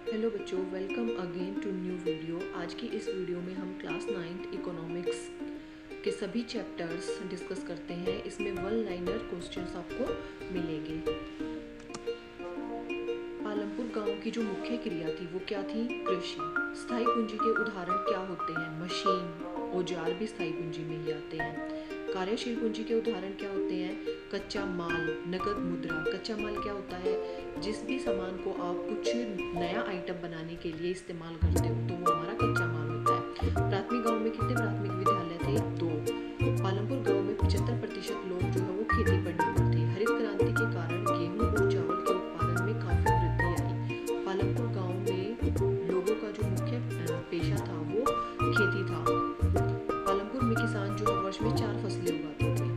Hello बच्चों, welcome again to new video. आज की इस वीडियो में हम क्लास 9th इकोनॉमिक्स के सभी चैप्टर्स डिस्कस करते हैं। इसमें वन लाइनर क्वेश्चंस आपको मिलेंगे। पालमपुर गांव की जो मुख्य क्रिया थी वो क्या थी? कृषि। स्थायी पूंजी के उदाहरण क्या होते हैं? मशीन, औजार भी स्थायी पूंजी में ही आते हैं। कार्यशील पूंजी के उदाहरण क्या होते हैं? कच्चा माल, नकद मुद्रा। कच्चा माल क्या होता है? जिस भी सामान को आप कुछ नया आइटम बनाने के लिए इस्तेमाल करते हो तो वो हमारा कच्चा माल होता है। प्राथमिक गांव में कितने प्राथमिक विद्यालय थे? 2। पालमपुर गांव में 75% लोग जो है वो खेती पर निर्भर थे। हरित क्रांति के कारण गेहूं और चावल के उत्पादन में काफी वृद्धि आई। पालमपुर गांव में लोगों का जो मुख्य पेशा था वो खेती था। पालमपुर में किसान जो है वर्ष में 4 फसलें उगाते थे।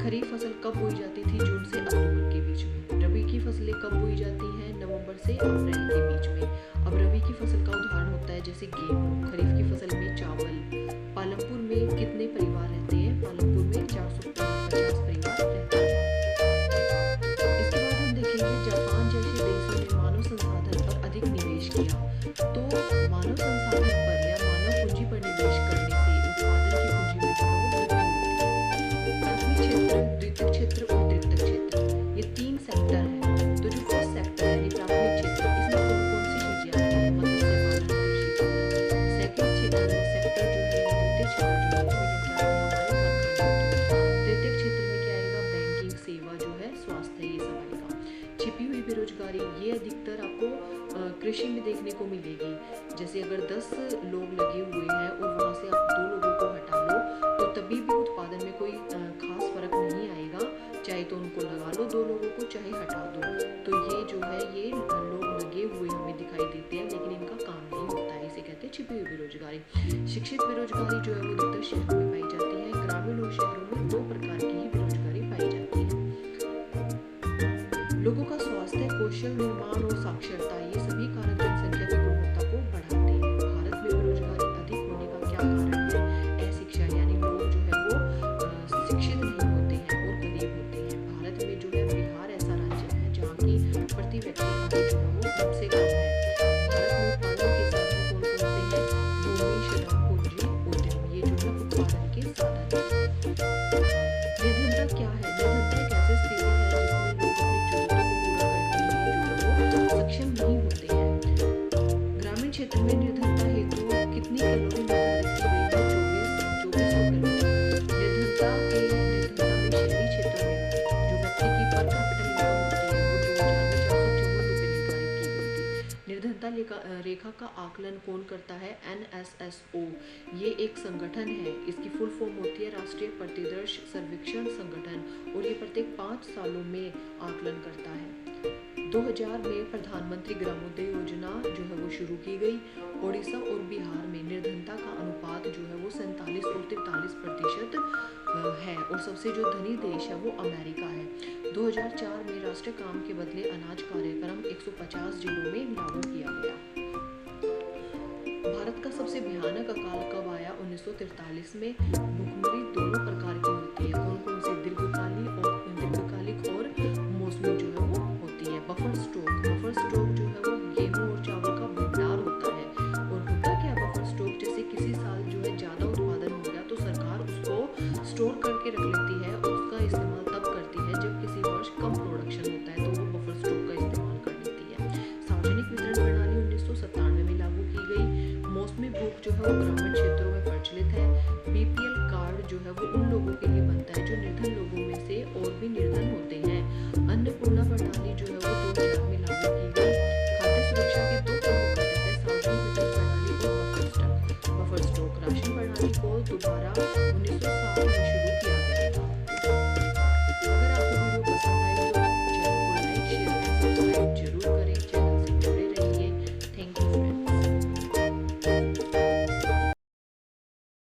खरीफ फसल कब बोई जाती थी? जून से अक्टूबर के बीच में। रबी की फसलें कब बोई जाती हैं? नवंबर से अप्रैल के बीच में। अब रबी की फसल का उदाहरण होता है जैसे गेहूं, खरीफ की फसल में चावल। पालमपुर में कितने परिवार रहते हैं? पालमपुर में 450 परिवार रहते हैं। इसके बाद हम देखेंगे जापान जैसे देशों ने मानव संसाधन पर अधिक निवेश किया। तो मानव संसाधन पर या मानव पूंजी पर निवेश करने से उत्पादन की पूंजी में वृद्धि होती है। प्राथमिक क्षेत्र, द्वितीयक क्षेत्र और तृतीयक क्षेत्र, ये 3 सेक्टर हैं। तो जो फर्स्ट सेक्टर है प्राथमिक क्षेत्र, इसमें कौन कौन सी चीजें आती हैं? मत्स्य पालन, कृषि पालन। सेकंड सेक्टर जो है द्वितीय क्षेत्र जो है क्या है? हमारे कारखाने। तृतीयक क्षेत्र में क्या आएगा? बैंकिंग सेवा जो है, स्वास्थ्य, ये सब आएगा। छिपी हुई बेरोजगारी, ये अधिकतर आपको कृषि में देखने को मिलेगी। जैसे अगर 10 लोग लगे हुए हैं और वहां से आप 2 लोगों को हटा लो तो तभी भी उत्पादन में कोई खास फर्क नहीं आएगा। चाहे तो उनको लगा लो 2 लोगों को, चाहे हटा दो। तो ये जो है ये लोग लगे हुए हमें दिखाई देते हैं लेकिन इनका काम नहीं होता है, इसे कहते हैं छिपी हुई बेरोजगारी। शिक्षित बेरोजगारी जो है वो अधिकतर शहरों में पाई जाती है। ग्रामीण और शहरों में 2 प्रकार की ही बेरोजगारी पाई जाती है। लोगों का स्वास्थ्य, कौशल निर्माण और साक्षरता, ये सभी कारक जनसंख्या की गुणवत्ता को बढ़ाते हैं। भारत में बेरोजगारी अधिक होने का क्या कारण है? अशिक्षा, यानी लोग जो है वो शिक्षित नहीं होते हैं और गरीब होते हैं। भारत में जो है बिहार ऐसा राज्य है जहाँ की प्रति व्यक्ति आय जो है वो सबसे कम है। भारत में उत्पादन के साधन कौन कौन से हैं? भूमि, श्रम, पूंजी, उद्यम, ये जो है उत्पादन के साधन है। निर्धनता क्या है? निर्धनता एक ऐसी स्थिति है जिसमें लोग अपनी जरूरतों को पूरा करने में जो है वो सक्षम नहीं होते हैं। ग्रामीण क्षेत्र में निर्धनता हेतु कितनी कैलोरी निर्धारित की गई है? 2400 कैलोरी। निर्धनता में शहरी क्षेत्रों में जो व्यक्ति की पर कैपिटल इनकम होती है वो 2000 में 454 रुपये निर्धारित की गई थी। निर्धनता रेखा का आकलन कौन करता है? NSSO, ये एक संगठन है। इसकी फुल फॉर्म होती है राष्ट्रीय प्रतिदर्श सर्वेक्षण संगठन और ये प्रत्येक 5 सालों में आकलन करता है। 2000 में प्रधानमंत्री ग्रामोदय योजना जो है वो शुरू की गई। ओडिशा और बिहार में निर्धनता का अनुपात जो है वो 47 और 43% है और सबसे जो धनी देश है वो अमेरिका है। 2004 में राष्ट्रीय काम के बदले अनाज कार्यक्रम 150 जिलों में लागू किया गया। भारत का सबसे भयानक अकाल कब आया? 1943 में। भूखमरी दोनों प्रकार की होती है। कौन कौन सी? दीर्घकालिक और मौसमी जो है वो होती है। बफर स्टॉक जो है वो गेहूं और चावल का भंडार होता है। और होता क्या बफर स्टॉक? जैसे किसी साल जो है ज्यादा उत्पादन हो गया तो सरकार उसको स्टोर करके रख लेती है और उसका इस्तेमाल तब करती है जब किसी वर्ष कम प्रोडक्शन होता है तो वो बफर स्टॉक का इस्तेमाल कर लेती है। सार्वजनिक वितरण प्रणाली 1997 में लागू की गई। मौसमी भूख जो है वो ग्रामीण क्षेत्रों में प्रचलित है। BPL कार्ड जो है वो उन लोगों के लिए बनता है जो निर्धन लोगों में से और भी निर्धन होते हैं। अन्नपूर्णा प्रणाली जो है वो 2000 में लागू की गई। खाद्य सुरक्षा के 2 प्रमुख घटक है, सार्वजनिक वितरण प्रणाली और बफर स्टॉक। राशन प्रणाली को दोबारा